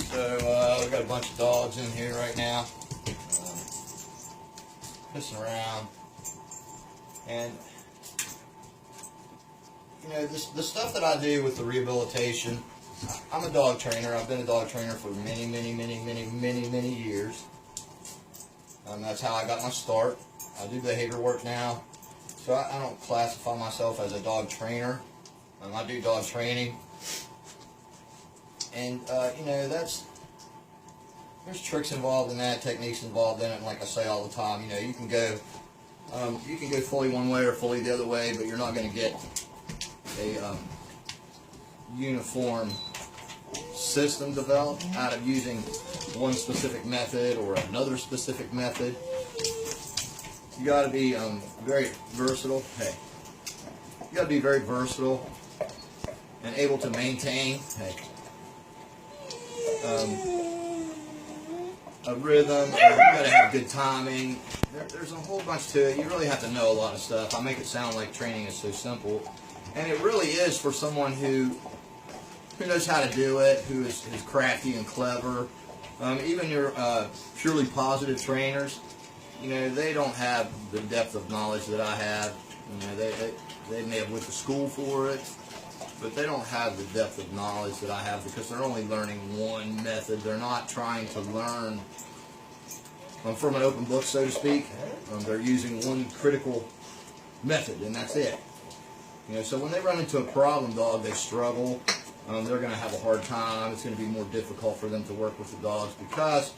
So we've got a bunch of dogs in here right now, pissing around, and you know, the stuff that I do with the rehabilitation. I'm a dog trainer. I've been a dog trainer for many years. That's how I got my start. I do behavior work now, so I don't classify myself as a dog trainer. I do dog training, and you know, there's tricks involved in that, techniques involved in it, and like I say all the time, you know, you can go fully one way or fully the other way, but you're not going to get a uniform system developed out of using one specific method or another specific method. You got to be very versatile. Hey, you got to be very versatile and able to maintain a rhythm. You got to have good timing. There's a whole bunch to it. You really have to know a lot of stuff. I make it sound like training is so simple, and it really is for someone who knows how to do it, who is crafty and clever. Even your purely positive trainers, you know, they don't have the depth of knowledge that I have. You know, they may have went to school for it, but they don't have the depth of knowledge that I have because they're only learning one method. They're not trying to learn from an open book, so to speak. They're using one critical method, and that's it. You know, so when they run into a problem dog, they struggle. They're going to have a hard time. It's going to be more difficult for them to work with the dogs because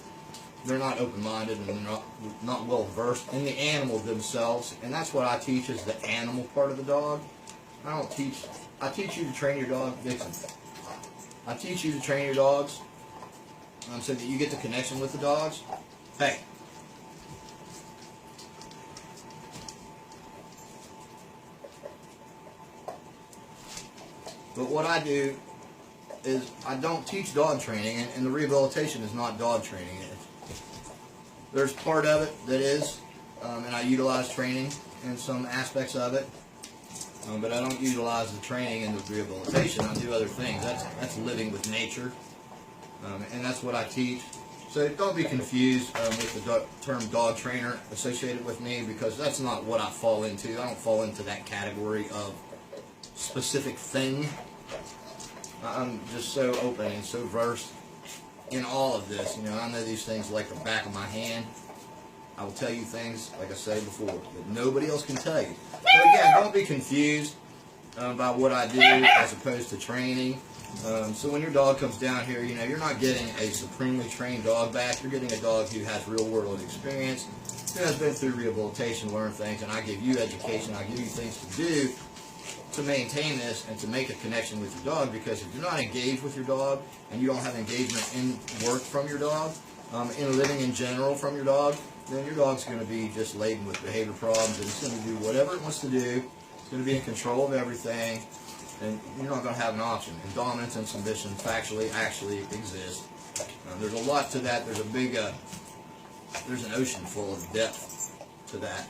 they're not open-minded and they're not well-versed in the animal themselves. And that's what I teach, is the animal part of the dog. I teach you to train your dog, Dixon. I teach you to train your dogs so that you get the connection with the dogs. Hey. But what I do is I don't teach dog training, and the rehabilitation is not dog training. There's part of it that is, and I utilize training in some aspects of it, but I don't utilize the training in the rehabilitation. I do other things. That's living with nature, and that's what I teach. So don't be confused with the term dog trainer associated with me, because that's not what I fall into. I don't fall into that category of specific thing. I'm just so open and so versed in all of this. You know, I know these things like the back of my hand. I will tell you things, like I said before, that nobody else can tell you. So again, don't be confused by what I do as opposed to training. So when your dog comes down here, you know, you're not getting a supremely trained dog back. You're getting a dog who has real world experience, who has been through rehabilitation, learned things, and I give you education. I give you things to do to maintain this and to make a connection with your dog, because if you're not engaged with your dog and you don't have engagement in work from your dog, in living in general from your dog, then your dog's going to be just laden with behavior problems, and it's going to do whatever it wants to do. It's going to be in control of everything, and you're not going to have an option. And dominance and submission factually actually exist. There's a lot to that. There's a big, there's an ocean full of depth to that.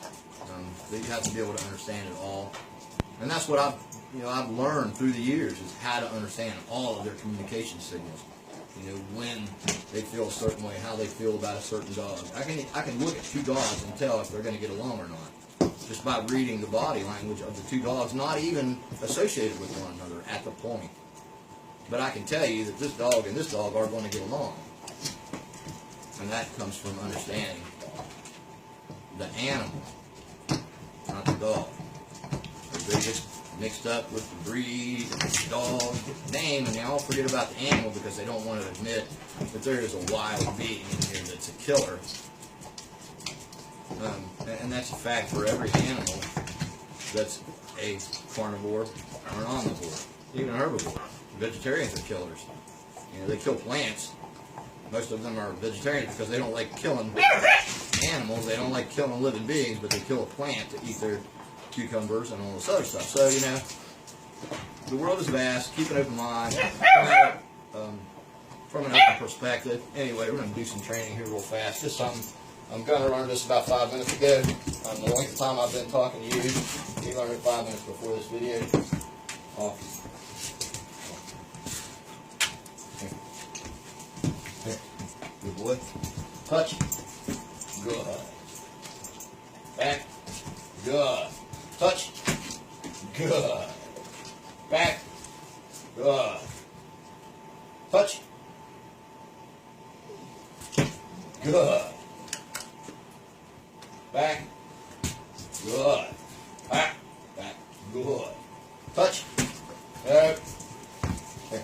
That you have to be able to understand it all. And that's what I've learned through the years, is how to understand all of their communication signals. You know, when they feel a certain way, how they feel about a certain dog. I can look at two dogs and tell if they're going to get along or not, just by reading the body language of the two dogs, not even associated with one another at the point. But I can tell you that this dog and this dog are going to get along. And that comes from understanding the animal, not the dog. They get mixed up with the breed, the dog, the name, and they all forget about the animal because they don't want to admit that there is a wild being in here that's a killer. And that's a fact for every animal that's a carnivore or an omnivore, even a herbivore. Vegetarians are killers. You know, they kill plants. Most of them are vegetarians because they don't like killing animals. They don't like killing living beings, but they kill a plant to eat their cucumbers and all this other stuff. So, you know, the world is vast. Keep an open mind from an open perspective. Anyway, we're going to do some training here real fast. Just something. I'm going to learn this about 5 minutes ago. The length of time I've been talking to you, you learned it 5 minutes before this video. Off. boy. Touch. Good. Back. Good. Touch. Good. Back. Good. Touch. Good. Back. Good. Back. Back. Good. Touch. There. There.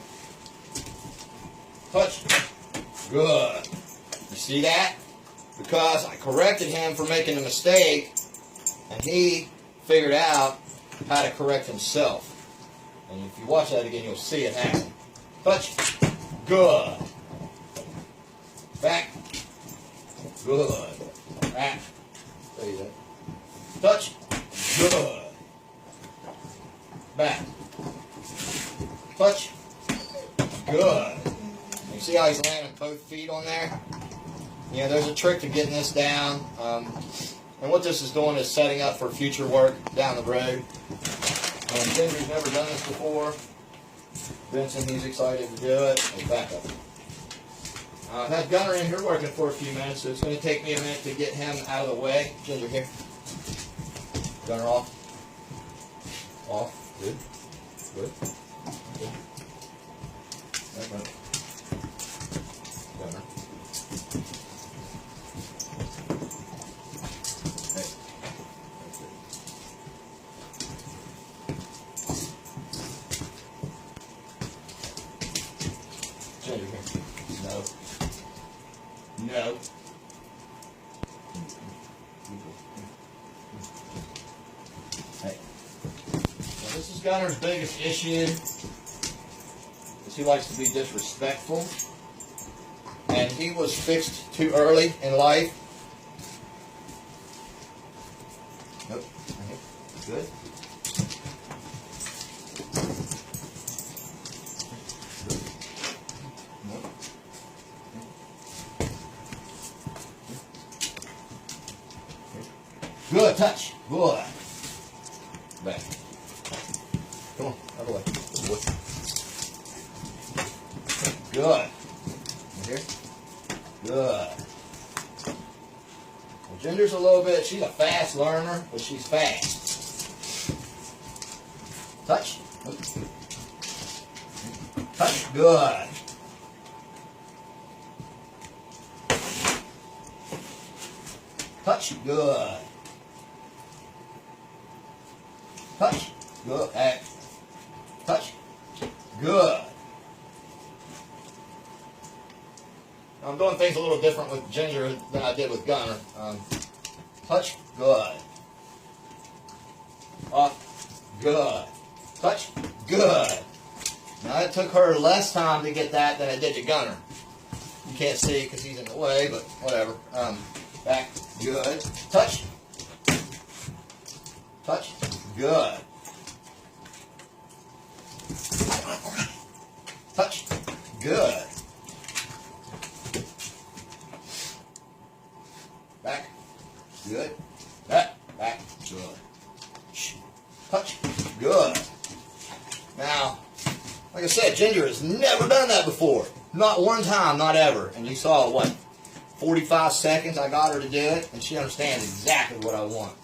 Touch. Good. You see that? Because I corrected him for making a mistake, and he figured out how to correct himself. And if you watch that again, you'll see it happen. Touch. Good. Back. Good. Back. There you go. Touch. Good. Back. Touch. Good. You see how he's landing both feet on there? Yeah, there's a trick to getting this down. And what this is doing is setting up for future work down the road. Ginger's never done this before. Vincent, he's excited to do it. Oh, back up. I've had Gunner in here working for a few minutes, so it's going to take me a minute to get him out of the way. Ginger, here. Gunner off. Off. Good. Good. Good. Gunner. Gunner. Hey. That's it. Ginger, here. No. No. Hey. Now this is Gunner's biggest issue, is he likes to be disrespectful. And he was fixed too early in life. Nope. Good. Good touch. Good. Back. Come on, out of the way. Good. Here. Good. Well, Ginger's a little bit, she's a fast learner, but she's fast. Touch. Touch. Good. Touch. Good. Touch. Good. Hey. Touch. Good. I'm doing things a little different with Ginger than I did with Gunner. Touch. Good. Off. Good. Touch. Good. Now it took her less time to get that than it did to Gunner. You can't see because he's in the way, but whatever. Back. Good. Touch. Touch. Good. Touch. Good. Back. Good. Back. Back. Good. Touch. Good. Now, like I said, Ginger has never done that before. Not one time, not ever. And you saw, what, 45 seconds I got her to do it, and she understands exactly what I want.